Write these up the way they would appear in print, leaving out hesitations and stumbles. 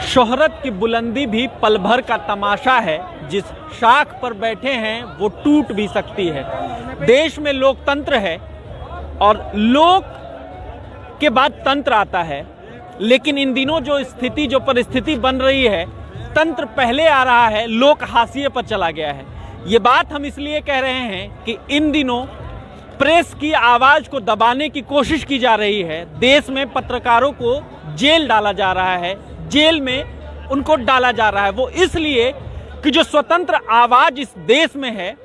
शोहरत की बुलंदी भी पल भर का तमाशा है, जिस शाख पर बैठे हैं वो टूट भी सकती है। देश में लोकतंत्र है और लोक के बाद तंत्र आता है, लेकिन इन दिनों जो स्थिति जो परिस्थिति बन रही है, तंत्र पहले आ रहा है, लोक हाशिए पर चला गया है। ये बात हम इसलिए कह रहे हैं कि इन दिनों प्रेस की आवाज को दबाने की कोशिश की जा रही है। देश में पत्रकारों को जेल डाला जा रहा है, जेल में उनको डाला जा रहा है, वो इसलिए कि जो स्वतंत्र आवाज इस देश में है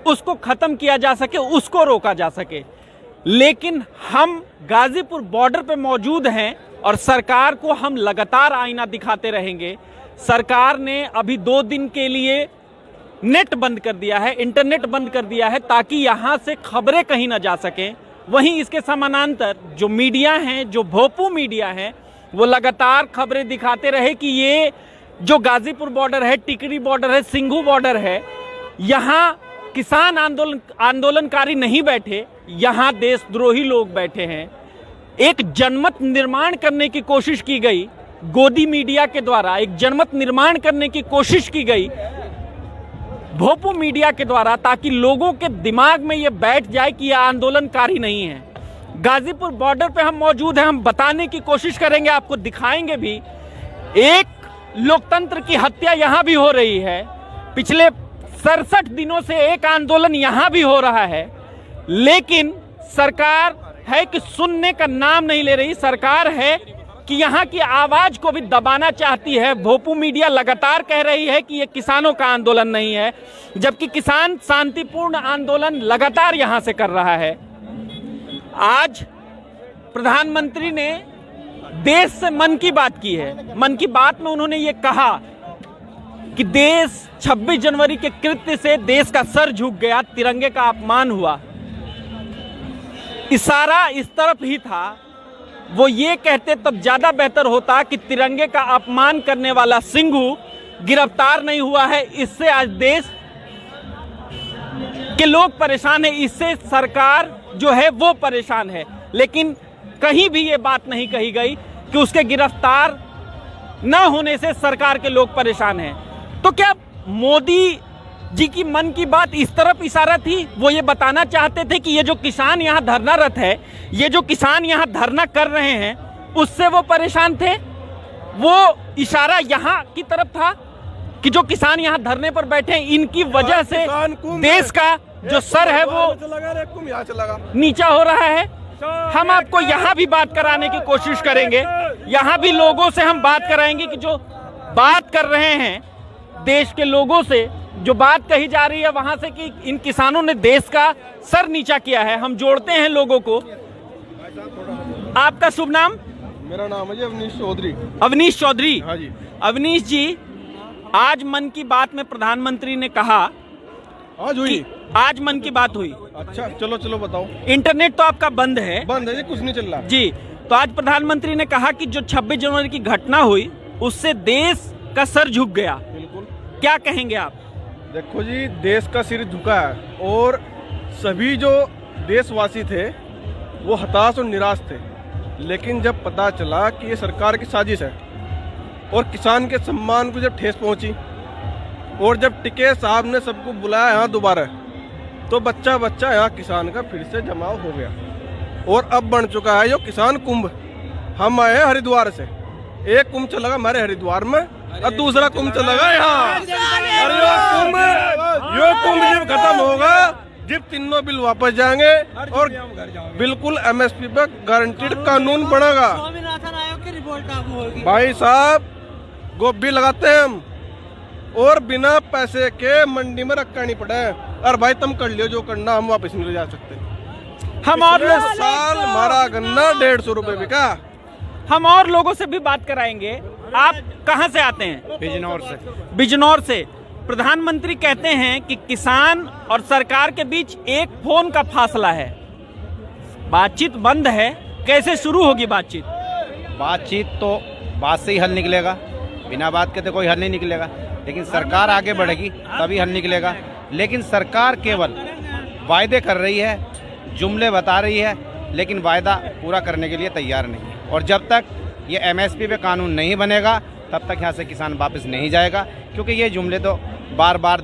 उसको खत्म किया जा सके, उसको रोका जा सके। लेकिन हम गाजीपुर बॉर्डर पे मौजूद हैं और सरकार को हम लगातार आईना दिखाते रहेंगे। सरकार ने अभी 2 दिन के लिए नेट बंद कर दिया है, इंटरनेट बंद कर दिया है, ताकि यहाँ से खबरें कहीं ना जा सकें। वहीं इसके समानांतर जो मीडिया हैं, जो भोपू मीडिया हैं, वो लगातार खबरें दिखाते रहे कि ये जो गाजीपुर बॉर्डर है, टिकरी बॉर्डर है, सिंघू बॉर्डर है, यहाँ किसान आंदोलनकारी नहीं बैठे, यहाँ देशद्रोही लोग बैठे हैं। एक जनमत निर्माण करने की कोशिश की गई गोदी मीडिया के द्वारा, एक जनमत निर्माण करने की कोशिश की गई भोपू मीडिया के द्वारा, ताकि लोगों के दिमाग में ये बैठ जाए कि यह आंदोलनकारी नहीं है। गाजीपुर बॉर्डर पे हम मौजूद हैं, हम बताने की कोशिश करेंगे, आपको दिखाएंगे भी। एक लोकतंत्र की हत्या यहाँ भी हो रही है। पिछले 67 दिनों से एक आंदोलन यहाँ भी हो रहा है, लेकिन सरकार है कि सुनने का नाम नहीं ले रही। सरकार है कि यहाँ की आवाज को भी दबाना चाहती है। भोपू मीडिया लगातार कह रही है कि ये किसानों का आंदोलन नहीं है, जबकि किसान शांतिपूर्ण आंदोलन लगातार यहाँ से कर रहा है। आज प्रधानमंत्री ने देश से मन की बात की है। मन की बात में उन्होंने ये कहा कि देश 26 जनवरी के कृत्य से देश का सर झुक गया, तिरंगे का अपमान हुआ। इशारा इस तरफ ही था। वो ये कहते तब ज्यादा बेहतर होता कि तिरंगे का अपमान करने वाला सिंघू गिरफ्तार नहीं हुआ है। इससे आज देश के लोग परेशान है, इससे सरकार जो है वो परेशान है। लेकिन कहीं भी ये बात नहीं कही गई कि उसके गिरफ्तार न होने से सरकार के लोग परेशान हैं। तो क्या मोदी जी की मन की बात इस तरफ इशारा थी? वो ये बताना चाहते थे कि ये जो किसान यहाँ धरनारत है, ये जो किसान यहाँ धरना कर रहे हैं, उससे वो परेशान थे? वो इशारा यहाँ की तरफ था कि जो किसान यहाँ धरने पर बैठे हैं, इनकी वजह से देश का जो सर है वो नीचा हो रहा है। हम आपको यहाँ भी बात कराने की कोशिश करेंगे, यहाँ भी लोगों से हम बात कराएंगे कि जो बात कर रहे हैं, देश के लोगों से जो बात कही जा रही है वहां से कि इन किसानों ने देश का सर नीचा किया है। हम जोड़ते हैं लोगों को। आपका शुभ नाम? मेरा नाम है जी अवनीश चौधरी। अवनीश चौधरी। हाँ जी। अवनीश जी, आज मन की बात में प्रधानमंत्री ने कहा, आज हुई? आज मन की बात हुई। अच्छा, चलो बताओ। इंटरनेट तो आपका बंद है? बंद है जी, कुछ नहीं चल रहा जी। तो आज प्रधानमंत्री ने कहा कि जो 26 जनवरी की घटना हुई उससे देश का सर झुक गया। बिल्कुल। क्या कहेंगे आप? देखो जी, देश का सिर झुका है और सभी जो देशवासी थे वो हताश और निराश थे। लेकिन जब पता चला कि ये सरकार की साजिश है और किसान के सम्मान को जब ठेस पहुंची और जब टिके साहब ने सबको बुलाया यहाँ दोबारा, तो बच्चा यहाँ किसान का फिर से जमाव हो गया और अब बन चुका है जो किसान कुंभ। हम आए हैं हरिद्वार से, एक कुंभ चलेगा हमारे हरिद्वार में और दूसरा कुंभ चलेगा यहाँ। और यो कुंभ जब खत्म होगा, जब तीनों बिल वापस जाएंगे और बिल्कुल एमएसपी पे गारंटीड कानून बनेगा। भाई साहब, गोभी लगाते हैं हम और बिना पैसे के मंडी में रखना नहीं पड़ा है। और भाई तुम कर लियो जो करना, हम वापस नहीं ले जा सकते। हम और साल हमारा गन्ना 150 रुपए बिका। हम और लोगों से भी बात कराएंगे। आप कहां से आते हैं? बिजनौर से। बिजनौर से। प्रधानमंत्री कहते हैं कि किसान और सरकार के बीच एक फोन का फासला है, बातचीत बंद है। कैसे शुरू होगी बातचीत? बातचीत तो बात से ही हल निकलेगा, बिना बात के तो कोई हल नहीं निकलेगा। लेकिन सरकार आगे बढ़ेगी तभी हल निकलेगा। लेकिन सरकार केवल वायदे कर रही है, जुमले बता रही है, लेकिन वायदा पूरा करने के लिए तैयार नहीं है। और जब तक ये एमएसपी पे कानून नहीं बनेगा तब तक यहाँ से किसान वापस नहीं जाएगा, क्योंकि ये जुमले तो बार बार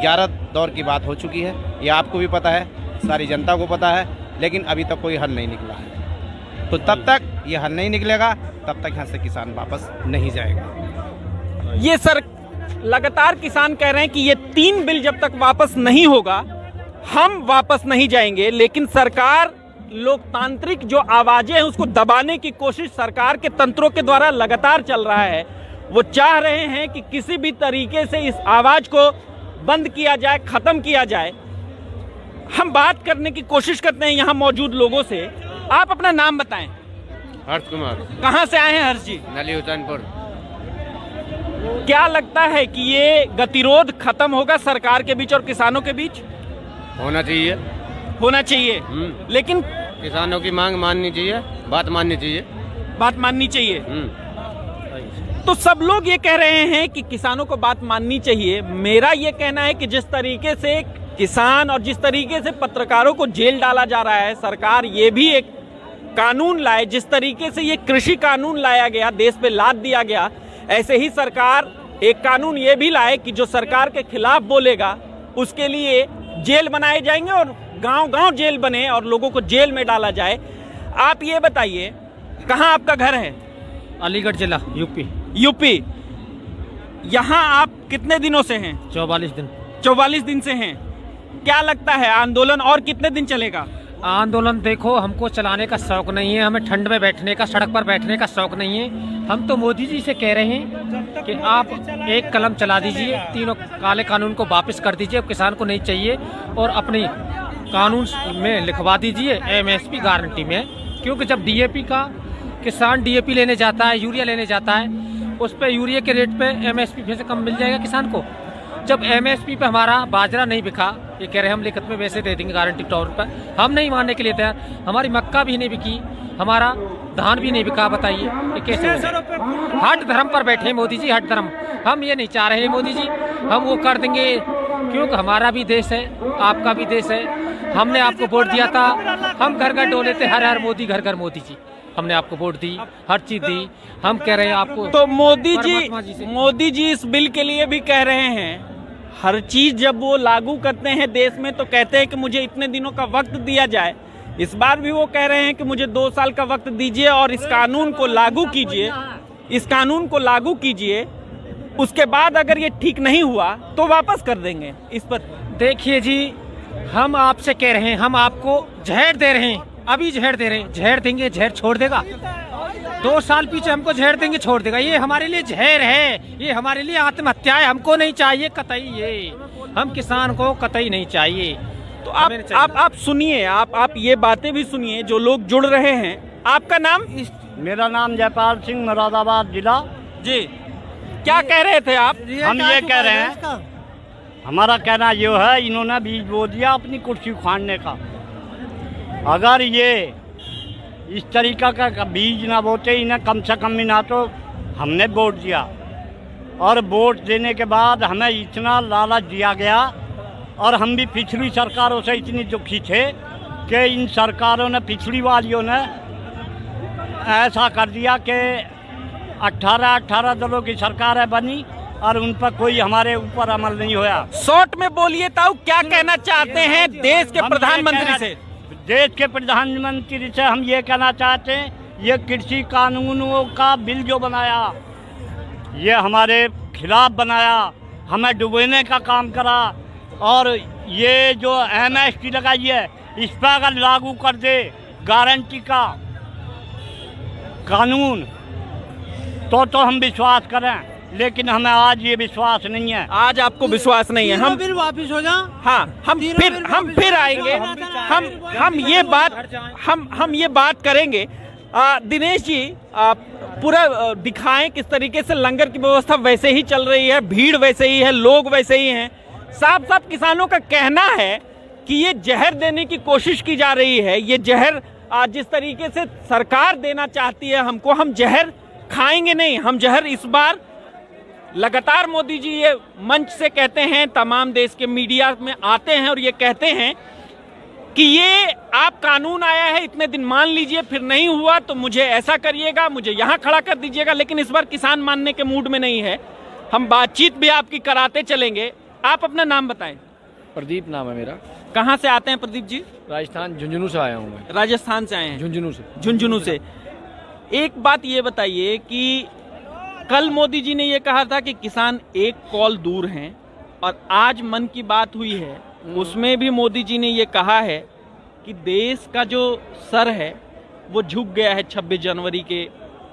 11 दौर की बात हो चुकी है। ये आपको भी पता है, सारी जनता को पता है, लेकिन अभी तक कोई हल नहीं निकला है। तो तब तक ये हल नहीं निकलेगा, तब तक यहाँ से किसान वापस नहीं जाएगा। ये सर लगातार किसान कह रहे हैं कि ये 3 बिल जब तक वापस नहीं होगा हम वापस नहीं जाएंगे, लेकिन सरकार लोकतांत्रिक जो आवाजें हैं उसको दबाने की कोशिश सरकार के तंत्रों के द्वारा लगातार चल रहा है। वो चाह रहे हैं कि किसी भी तरीके से इस आवाज को बंद किया जाए, खत्म किया जाए। हम बात करने की कोशिश करते हैं यहाँ मौजूद लोगों से। आप अपना नाम बताएं। हर्ष कुमार। कहाँ से आए हैं हर्ष जी? नली हुसैनपुर। क्या लगता है कि ये गतिरोध खत्म होगा सरकार के बीच और किसानों के बीच? होना चाहिए। होना चाहिए, लेकिन किसानों की मांग माननी चाहिए, बात माननी चाहिए। बात माननी चाहिए। तो सब लोग ये कह रहे हैं कि किसानों को बात माननी चाहिए। मेरा ये कहना है कि जिस तरीके से किसान और जिस तरीके से पत्रकारों को जेल डाला जा रहा है, सरकार ये भी एक कानून लाए। जिस तरीके से ये कृषि कानून लाया गया, देश पे लाद दिया गया, ऐसे ही सरकार एक कानून ये भी लाए कि जो सरकार के खिलाफ बोलेगा उसके लिए जेल बनाए जाएंगे और गांव-गांव जेल बने और लोगों को जेल में डाला जाए। आप ये बताइए, कहाँ आपका घर है? अलीगढ़ जिला, यूपी। यहाँ आप कितने दिनों से हैं? 44 दिन। 44 दिन से हैं। क्या लगता है आंदोलन और कितने दिन चलेगा? आंदोलन देखो, हमको चलाने का शौक नहीं है, हमें ठंड में बैठने का, सड़क पर बैठने का शौक नहीं है। हम तो मोदी जी से कह रहे हैं कि आप एक कलम चला दीजिए, तीनों काले कानून को वापस कर दीजिए, किसान को नहीं चाहिए, और अपनी कानून में लिखवा दीजिए MSP गारंटी में। क्योंकि जब DAP का किसान DAP लेने जाता है, यूरिया लेने जाता है, उस पर यूरिया के रेट पे MSP फिर से कम मिल जाएगा किसान को। जब MSP पे हमारा बाजरा नहीं बिका, ये कह रहे हैं हम लिखित में वैसे दे देंगे गारंटी तौर पर, हम नहीं मानने के लिए तैयार। हमारी मक्का भी नहीं बिकी, हमारा धान भी नहीं बिका, बताइए ये कैसे? हट धर्म पर बैठे मोदी जी, हट धर्म। हम ये नहीं चाह रहे हैं मोदी जी, हम वो कर देंगे, क्योंकि हमारा भी देश है, आपका भी देश है। हमने आपको वोट दिया था, हम घर घर डोले थे, हर हर मोदी, घर घर मोदी जी। हमने आपको वोट दी, हर चीज दी। हम कह रहे हैं आपको, तो मोदी जी इस बिल के लिए भी कह रहे हैं, हर चीज जब वो लागू करते हैं देश में तो कहते हैं कि मुझे इतने दिनों का वक्त दिया जाए। इस बार भी वो कह रहे हैं कि मुझे 2 साल का वक्त दीजिए और इस कानून को लागू कीजिए, इस कानून को लागू कीजिए। उसके बाद अगर ये ठीक नहीं हुआ तो वापस कर देंगे। इस पर देखिए जी, हम आपसे कह रहे हैं, हम आपको जहर दे रहे हैं, अभी जहर दे रहे हैं। जहर देंगे, जहर छोड़ देगा? 2 साल पीछे हमको जहर देंगे, छोड़ देगा? ये हमारे लिए जहर है, ये हमारे लिए आत्महत्या है। हमको नहीं चाहिए कतई, ये हम किसान को कतई नहीं चाहिए। तो आप सुनिए, आप ये बातें भी सुनिए जो लोग जुड़ रहे हैं। आपका नाम? मेरा नाम जयपाल सिंह, मुरादाबाद जिला। जी, क्या कह रहे थे आप? हम ये कह रहे हैं, हमारा कहना ये है, इन्होंने बीज बो दिया अपनी कुर्सी उखाड़ने का। अगर ये इस तरीका का बीज ना बोते, इन्हें कम से कम ना, तो हमने वोट दिया, और वोट देने के बाद हमें इतना लालच दिया गया, और हम भी पिछली सरकारों से इतनी दुखी थे कि इन सरकारों ने, पिछली वालियों ने ऐसा कर दिया कि 18 दलों की सरकार बनी और उन पर कोई हमारे ऊपर अमल नहीं हुआ। शॉर्ट में बोलिए ताऊ, क्या कहना चाहते हैं देश के प्रधानमंत्री से? देश के प्रधानमंत्री से हम ये कहना चाहते हैं, ये कृषि कानूनों का बिल जो बनाया, ये हमारे खिलाफ बनाया, हमें डुबोने का काम करा, और ये जो MSP लगाई है, इस पर अगर लागू कर दे गारंटी का कानून तो हम विश्वास करें, लेकिन हमें आज ये विश्वास नहीं है। आज आपको विश्वास नहीं है? हम फिर वापिस हो जाओ। हाँ, हम फिर आएंगे। हम ये बात करेंगे। दिनेश जी, आप पूरा दिखाएं किस तरीके से लंगर की व्यवस्था वैसे ही चल रही है, भीड़ वैसे ही है, लोग वैसे ही हैं। साफ साफ किसानों का कहना है कि ये जहर देने की कोशिश की जा रही है। ये जहर जिस तरीके से सरकार देना चाहती है हमको, हम जहर खाएंगे नहीं। हम जहर इस बार लगातार मोदी जी ये मंच से कहते हैं, तमाम देश के मीडिया में आते हैं और ये कहते हैं कि ये आप कानून आया है इतने दिन मान लीजिए, फिर नहीं हुआ तो मुझे ऐसा करिएगा, मुझे यहाँ खड़ा कर दीजिएगा। लेकिन इस बार किसान मानने के मूड में नहीं है। हम बातचीत भी आपकी कराते चलेंगे। आप अपना नाम बताएं। प्रदीप नाम है मेरा। कहाँ से आते हैं प्रदीप जी? राजस्थान झुंझुनू से आया हूँ मैं। राजस्थान से आए हैं, झुंझुनू से। झुंझुनू से। एक बात ये बताइए कि कल मोदी जी ने ये कहा था कि किसान एक कॉल दूर हैं, और आज मन की बात हुई है उसमें भी मोदी जी ने ये कहा है कि देश का जो सर है वो झुक गया है। 26 जनवरी के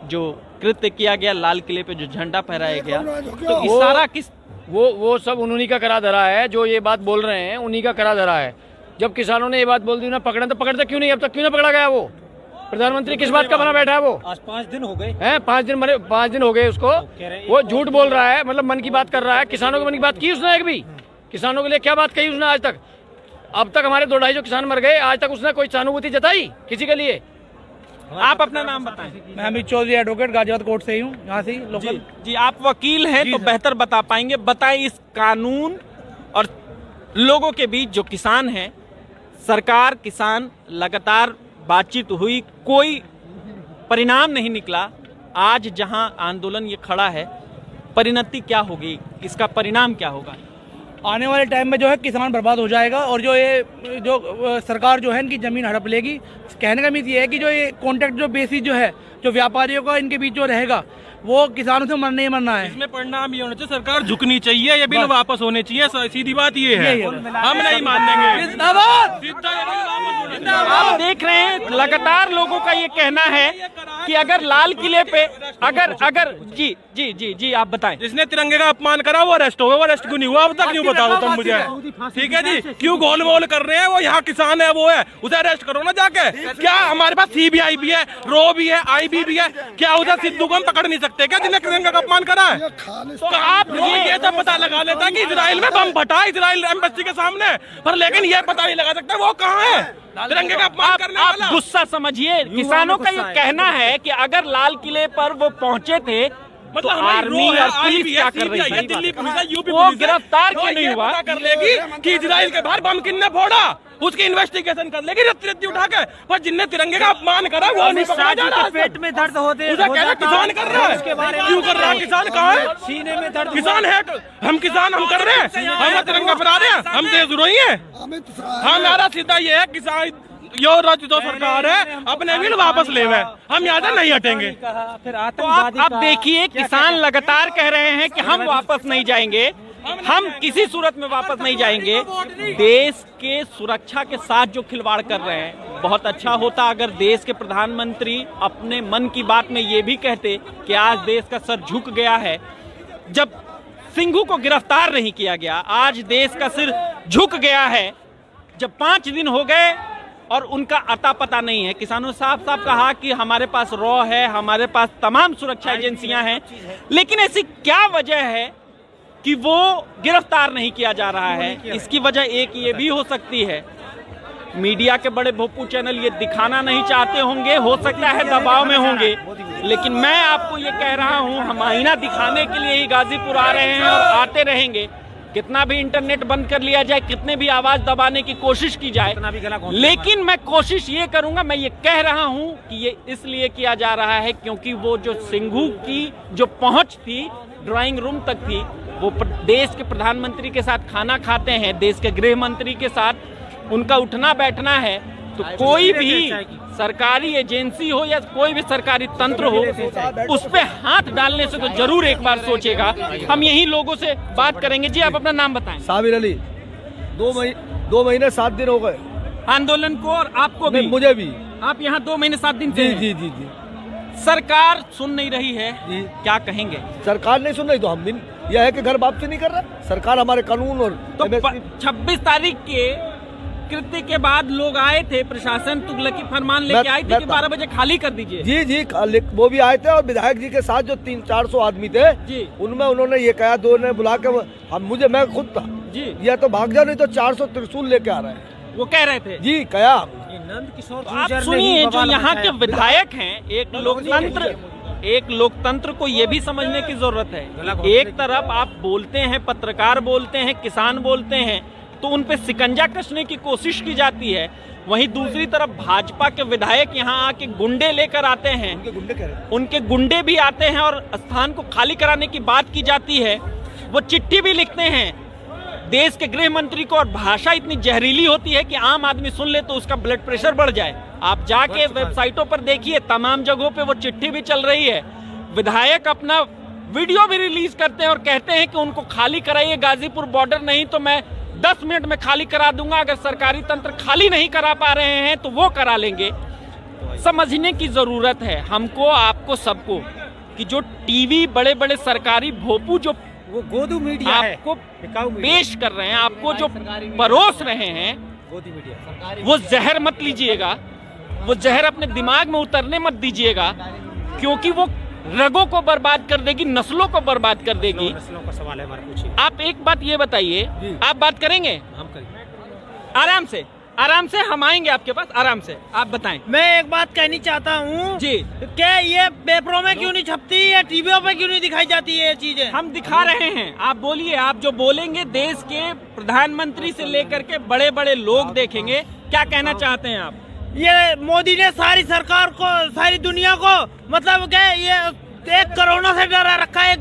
जो कृत्य किया गया, लाल किले पे जो झंडा फहराया गया, तो इशारा किस वो सब उन्हीं का करा धरा है। जो ये बात बोल रहे हैं उन्हीं का करा धरा है। जब किसानों ने ये बात बोल दी ना, पकड़े तो पकड़ता क्यों नहीं? अब तक क्यों नहीं पकड़ा गया? वो प्रधानमंत्री किस बात का बना बैठा है? वो आज 5 दिन हो गए हैं, 5 दिन हो गए उसको। वो झूठ बोल रहा है, मतलब मन की बात कर रहा है। किसानों के मन की बात की उसने एक भी? किसानों के लिए क्या बात कही उसने आज तक? अब तक हमारे 2-2.5 जो किसान मर गए, आज तक उसने कोई सहानुभूति जताई किसी के लिए? आप अपना नाम बताएं। मैं अमित चौधरी एडवोकेट गाजियाबाद कोर्ट से ही हूँ, यहाँ से लोकल। जी, आप वकील हैं तो बेहतर बता पाएंगे। बताएं, इस कानून और लोगों के बीच जो किसान हैं, सरकार किसान लगातार बातचीत हुई, कोई परिणाम नहीं निकला। आज जहां आंदोलन ये खड़ा है, परिणति क्या होगी, इसका परिणाम क्या होगा? आने वाले टाइम में जो है किसान बर्बाद हो जाएगा, और जो सरकार जो है इनकी जमीन हड़प लेगी। कहने का मीन ये है कि जो ये कॉन्ट्रैक्ट जो बेसिस जो है, जो व्यापारियों का इनके बीच जो रहेगा, वो किसानों से मरना ही मरना है। इसमें परिणाम ये होना चाहिए, सरकार झुकनी चाहिए, ये बिल वापस होने चाहिए। सीधी बात ये है, हम नहीं मानेंगे। आप देख रहे हैं लगातार लोगों का ये कहना है कि अगर लाल किले पे अगर जी जी जी जी आप बताएं। जिसने तिरंगे का अपमान करा वो अरेस्ट हो गया, वो अरेस्ट क्यों नहीं हुआ अब तक? क्यों बताओ तुम मुझे? ठीक है जी, क्यों गोल मोल कर रहे हैं? वो यहाँ किसान है, वो है, उसे अरेस्ट करो ना जाके। क्या हमारे पास CBI भी है, रो भी है, IB भी है, क्या उधर सिद्धू को हम पकड़ नहीं सकते क्या, जिसने तिरंगा का अपमान करा है? तो आप ये तो पता लगा लेता कि इजराइल में बम फटा, इजराइल एम्बेसी के सामने, पर लेकिन ये पता नहीं लगा सकता वो कहाँ है तिरंगे का अपमान करने वाला। आप गुस्सा समझिए। किसानों का ये कहना है कि अगर लाल किले पर वो पहुंचे थे तो आर्मी और पुलिस क्या कर रही है? दिल्ली पुलिस है, यूपी वो पुलिस है, गिरफ्तार क्यों नहीं हुआ? पता कर लेगी कि इजराइल के बाहर बम किसने फोड़ा, उसकी इन्वेस्टिगेशन कर लेगी रत्ती उठा के। पर जिनने तिरंगे का अपमान करा वो नहीं पकड़ा जा रहा। पेट में दर्द होते उसे कहना किसान कर रहा है, क्यों कर रहा है? किसान कहाँ है? सीने में दर्द किसान है, हम किसान हम कर रहे हैं, हम तिरंगा फहरा रहे हैं, हम देशद्रोही हैं। हमारा सीधा ये है, किसान यो राज्य जो सरकार है अपने बिल वापस ले गए, हम यहाँ से नहीं हटेंगे। तो आप देखिए, किसान लगातार कह रहे हैं कि हम वापस नहीं जाएंगे, हम किसी सूरत में वापस नहीं जाएंगे। देश के सुरक्षा के साथ जो खिलवाड़ कर रहे हैं, बहुत अच्छा होता अगर देश के प्रधानमंत्री अपने मन की बात में ये भी कहते कि आज देश का सर झुक गया है। जब सिंघू को गिरफ्तार नहीं किया गया, आज देश का सिर झुक गया है। जब 5 दिन हो गए और उनका अता पता नहीं है। किसानों ने साफ साफ कहा कि हमारे पास रॉ है, हमारे पास तमाम सुरक्षा एजेंसियां हैं, लेकिन ऐसी क्या वजह है कि वो गिरफ्तार नहीं किया जा रहा है? इसकी वजह एक ये भी हो सकती है, मीडिया के बड़े भोपू चैनल ये दिखाना नहीं चाहते होंगे, हो सकता है दबाव में होंगे, लेकिन मैं आपको ये कह रहा हूँ, हम आईना दिखाने के लिए ही गाजीपुर आ रहे हैं और आते रहेंगे। कितना भी इंटरनेट बंद कर लिया जाए, कितने भी आवाज दबाने की कोशिश की जाए, लेकिन मैं कोशिश ये करूंगा, मैं ये कह रहा हूं कि ये इसलिए किया जा रहा है क्योंकि वो जो सिंघू की जो पहुंच थी, ड्राइंग रूम तक थी, वो देश के प्रधानमंत्री के साथ खाना खाते हैं, देश के गृह मंत्री के साथ उनका उठना बैठना है, तो कोई भी सरकारी एजेंसी हो या कोई भी सरकारी तंत्र हो, उस पे हाथ डालने से तो जरूर एक बार सोचेगा। हम यही लोगों से बात करेंगे। जी, आप अपना नाम बताएं। साबिर अली। 2 महीने 7 दिन हो गए आंदोलन को, और आपको भी? मुझे भी। आप यहाँ 2 महीने 7 दिन से? जी जी जी। सरकार सुन नहीं रही है जी, क्या कहेंगे? सरकार नहीं सुन रही तो हम दिन यह है कि घर वापसी नहीं कर रहा। सरकार हमारे कानून और तो 26 तारीख के कृत्य के बाद लोग आए थे, प्रशासन तुगलकी फरमान लेके आई थी कि 12 बजे खाली कर दीजिए। जी जी, वो भी आए थे और विधायक जी के साथ जो 300-400 आदमी थे जी, उनमें उन्होंने ये कहा, 2 ने बुला के मैं खुद था जी, ये तो भाग जाओ नहीं तो 400 त्रिशूल लेके आ रहे हैं, वो कह रहे थे जी। कहा तो आप सुनिए, जो यहाँ के विधायक हैं, एक लोकतंत्र को ये भी समझने की जरूरत है। एक तरफ आप बोलते हैं, पत्रकार बोलते हैं, किसान बोलते हैं, तो उन पे शिकंजा कसने की कोशिश की जाती है, वहीं दूसरी तरफ भाजपा के विधायक यहाँ आके गुंडे लेकर आते हैं, उनके गुंडे भी आते हैं और स्थान को खाली कराने की बात की जाती है। वो चिट्ठी भी लिखते हैं देश के गृह मंत्री को, और भाषा इतनी जहरीली होती है कि आम आदमी सुन ले तो उसका ब्लड प्रेशर बढ़ जाए। आप जाके वेबसाइटों पर देखिए, तमाम जगहों पे वो चिट्ठी भी चल रही है। विधायक अपना वीडियो भी रिलीज करते हैं और कहते हैं कि उनको खाली कराइए गाजीपुर बॉर्डर, नहीं तो मैं 10 मिनट में खाली करा दूंगा। अगर सरकारी तंत्र खाली नहीं करा पा रहे हैं तो वो करा लेंगे। समझने की जरूरत है हमको, आपको, सबको कि जो टीवी बड़े बड़े सरकारी भोपू जो वो गोदू मीडिया आपको पेश कर रहे हैं, आपको जो परोस रहे हैं, वो जहर मत लीजिएगा, वो जहर अपने दिमाग में उतरने मत दीजिएगा, क्योंकि वो रगों को बर्बाद कर देगी, नस्लों को बर्बाद कर देगी। नस्लों का सवाल है हमारा, पूछिए। आप एक बात ये बताइए, आप बात करेंगे? हम करेंगे आराम से हम आएंगे आपके पास, आराम से आप बताएं। मैं एक बात कहनी चाहता हूँ जी, क्या ये पेपरों में क्यों नहीं छपती है, टीवियों पे क्यों नहीं दिखाई जाती है ये चीजें? हम दिखा रहे हैं, आप बोलिए। आप जो बोलेंगे देश के प्रधानमंत्री से लेकर के बड़े बड़े लोग देखेंगे। क्या कहना चाहते हैं आप? ये मोदी ने सारी सरकार को, सारी दुनिया को, मतलब क्या ये एक कोरोना से डरा रखा है,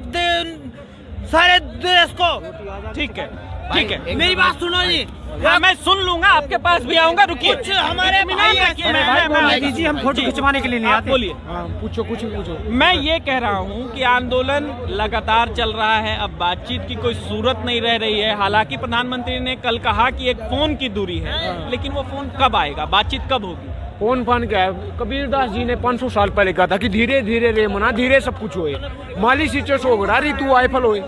सारे देश को। ठीक है, ठीक है, मेरी बात सुनो जी। हाँ, मैं सुन लूंगा, आपके पास भी आऊंगा। रुकिए, कुछ हमारे भाई दीजिए, हम फोटो खिंचवाने के लिए नहीं आते। बोलिए, पूछो, कुछ पूछो। मैं ये कह रहा हूँ कि आंदोलन लगातार चल रहा है, अब बातचीत की कोई सूरत नहीं रह रही है। हालांकि प्रधानमंत्री ने कल कहा कि एक फोन की दूरी है, लेकिन वो फोन कब आएगा, बातचीत कब होगी? फोन फान क्या है? कबीरदास जी ने 500 साल पहले कहा था कि धीरे धीरे रे मना, धीरे सब कुछ होए। माली सीचो सोगरा ऋतु आए फल होए।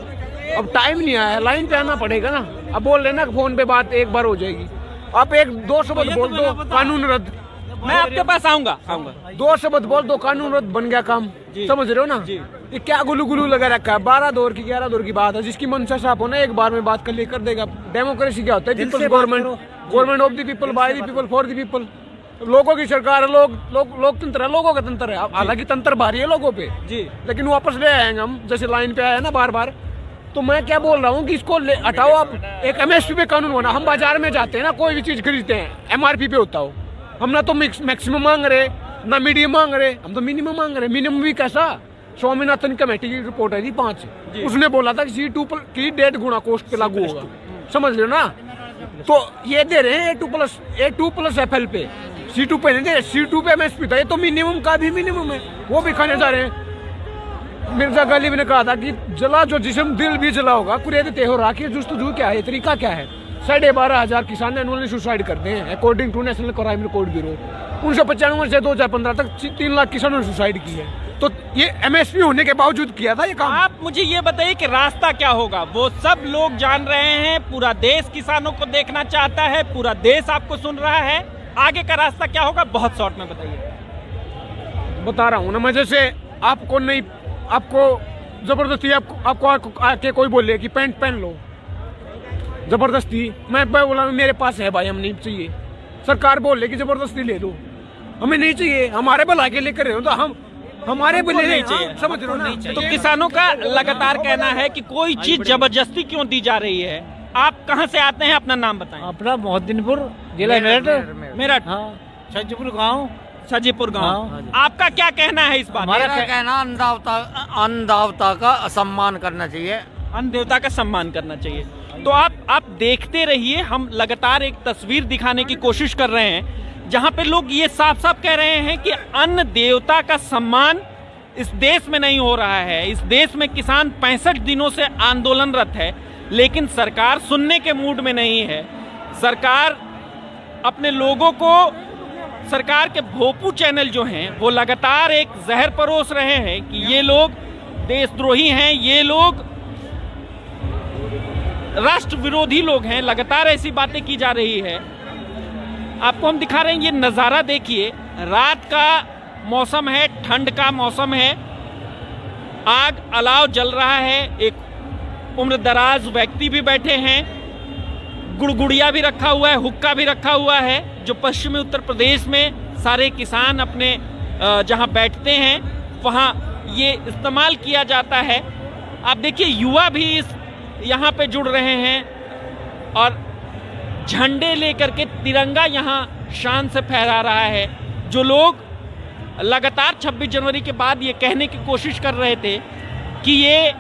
अब टाइम नहीं आया, लाइन पे आना पड़ेगा ना। अब बोल रहे ना फोन पे बात एक बार हो जाएगी। आप एक 2 शब्द बोल दो, कानून रद्द। मैं आपके पास आऊंगा। 2 शब्द बोल दो, कानून रद्द, बन गया काम। समझ रहे हो ना? ये क्या गुलू गुलू लगा रखा है? 12 दौर की 11 दौर की बात है। जिसकी मंशा साफ होना एक बार में बात कर ले कर देगा। डेमोक्रेसी क्या होता है? Peoples government of the people, by the people, for the people. लोगों की सरकार है, लोकतंत्र है, लोगों का तंत्र है। हालांकि तंत्र भारी है लोगों पे जी, लेकिन वापस ले आएंगे हम, जैसे लाइन पे आया ना बार बार। तो मैं क्या बोल रहा हूँ कि इसको हटाओ आप। एक MSP पे कानून होना। हम बाजार में जाते हैं ना, कोई भी चीज खरीदते हैं, MRP पे होता हो। हम ना तो मैक्सिमम मांग रहे, ना मीडियम मांग रहे, हम तो मिनिमम मांग रहे। मिनिमम भी कैसा? स्वामीनाथन कमेटी की रिपोर्ट है जी 5, उसने बोला था कि C2 की 1.5 गुना कोस्ट पे लागू होगा। समझ लो ना? तो ये दे रहे हैं A2+ FL पे, C2 पे नहीं दे। C2 पे MSP था, ये तो मिनिमम का भी मिनिमम है, वो भी खाने जा रहे हैं। मिर्जा गालिब ने कहा था कि जला जो जिस्म दिल भी जला होगा, कुरेद ते हो राखी जुस्तजू क्या है, तरीका क्या है? 12,500 किसान एनुअली सुसाइड करते हैं according to National Crime Record Bureau. 1995 से 2015 तक 3 लाख किसानों ने सुसाइड की है। तो ये MSP होने के बावजूद किया था ये काम। आप मुझे ये बताइए कि रास्ता क्या होगा? वो सब लोग जान रहे हैं, पूरा देश किसानों को देखना चाहता है, पूरा देश आपको सुन रहा है। आगे का रास्ता क्या होगा, बहुत शॉर्ट में बताइए। बता रहा हूँ ना मैं। जैसे आपको जबरदस्ती आपको आके कोई बोले कि पैंट पहन लो, जबरदस्ती। मैं बोला मेरे पास है भाई, हम नहीं चाहिए। सरकार बोले कि जबरदस्ती ले लो, हमें नहीं चाहिए, हमारे भला के लिए कर रहे हो, तो हम हमारे भले नहीं चाहिए। समझ रहे हो ना? तो किसानों का लगातार कहना है कि कोई चीज जबरदस्ती क्यों दी जा रही है। आप कहाँ से आते हैं, अपना नाम बताएं। अपना मोहद्दीनपुर जिला मेरठ। सजीपुर गांव। आपका क्या कहना है इस बात? हमारा कहना अन्न देवता का सम्मान करना चाहिए। अन्न देवता का सम्मान करना चाहिए। तो आप देखते रहिए, हम लगातार एक तस्वीर दिखाने की कोशिश कर रहे हैं जहां पे लोग ये साफ साफ कह रहे हैं कि अन्न देवता का सम्मान इस देश में नहीं हो रहा है। इस देश में किसान 65 दिनों से आंदोलनरत है, लेकिन सरकार सुनने के मूड में नहीं है। सरकार अपने लोगों को, सरकार के भोपू चैनल जो हैं वो लगातार एक जहर परोस रहे हैं कि ये लोग देशद्रोही हैं, ये लोग राष्ट्र विरोधी लोग हैं। लगातार ऐसी बातें की जा रही है। आपको हम दिखा रहे हैं, ये नज़ारा देखिए। रात का मौसम है, ठंड का मौसम है, आग अलाव जल रहा है। एक उम्रदराज व्यक्ति भी बैठे हैं, गुड़गुड़िया भी रखा हुआ है, हुक्का भी रखा हुआ है, जो पश्चिमी उत्तर प्रदेश में सारे किसान अपने जहां बैठते हैं वहां ये इस्तेमाल किया जाता है। आप देखिए, युवा भी यहाँ पे जुड़ रहे हैं और झंडे लेकर के तिरंगा यहाँ शान से फहरा रहा है, जो लोग लगातार 26 जनवरी के बाद ये कहने की कोशिश कर रहे थे कि ये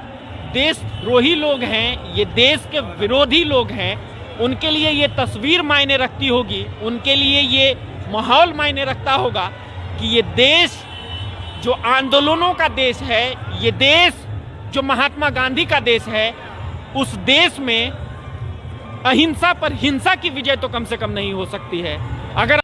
देशद्रोही लोग हैं, ये देश के विरोधी लोग हैं, उनके लिए ये तस्वीर मायने रखती होगी, उनके लिए ये माहौल मायने रखता होगा कि ये देश जो आंदोलनों का देश है, ये देश जो महात्मा गांधी का देश है, उस देश में अहिंसा पर हिंसा की विजय तो कम से कम नहीं हो सकती है। अगर